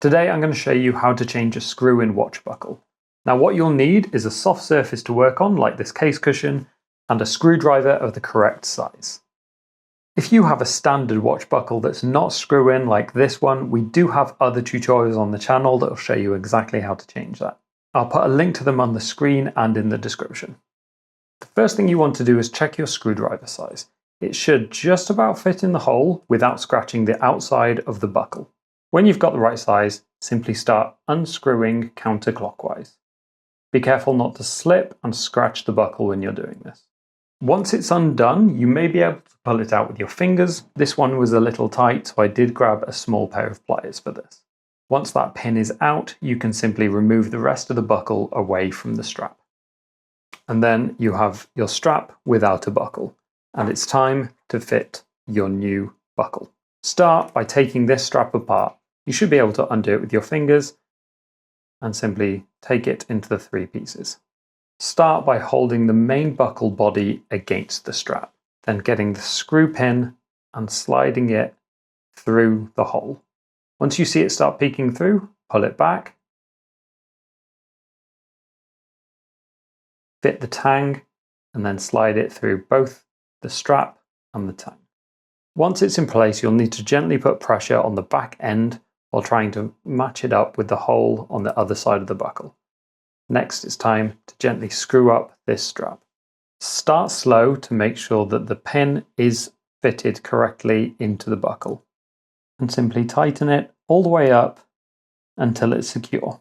Today I'm going to show you how to change a screw-in watch buckle. Now what you'll need is a soft surface to work on, like this case cushion, and a screwdriver of the correct size. If you have a standard watch buckle that's not screw-in like this one, we do have other tutorials on the channel that will show you exactly how to change that. I'll put a link to them on the screen and in the description. The first thing you want to do is check your screwdriver size. It should just about fit in the hole without scratching the outside of the buckle. When you've got the right size, simply start unscrewing counterclockwise. Be careful not to slip and scratch the buckle when you're doing this. Once it's undone, you may be able to pull it out with your fingers. This one was a little tight, so I did grab a small pair of pliers for this. Once that pin is out, you can simply remove the rest of the buckle away from the strap. And then you have your strap without a buckle, and it's time to fit your new buckle. Start by taking this strap apart. You should be able to undo it with your fingers and simply take it into the three pieces. Start by holding the main buckle body against the strap, then getting the screw pin and sliding it through the hole. Once you see it start peeking through, pull it back, fit the tang, and then slide it through both the strap and the tang. Once it's in place, you'll need to gently put pressure on the back end while trying to match it up with the hole on the other side of the buckle. Next, it's time to gently screw up this strap. Start slow to make sure that the pin is fitted correctly into the buckle, and simply tighten it all the way up until it's secure.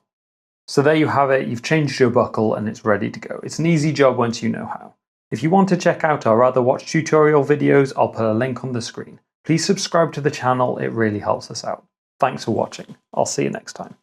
So there you have it, you've changed your buckle and it's ready to go. It's an easy job once you know how. If you want to check out our other watch tutorial videos, I'll put a link on the screen. Please subscribe to the channel, it really helps us out. Thanks for watching. I'll see you next time.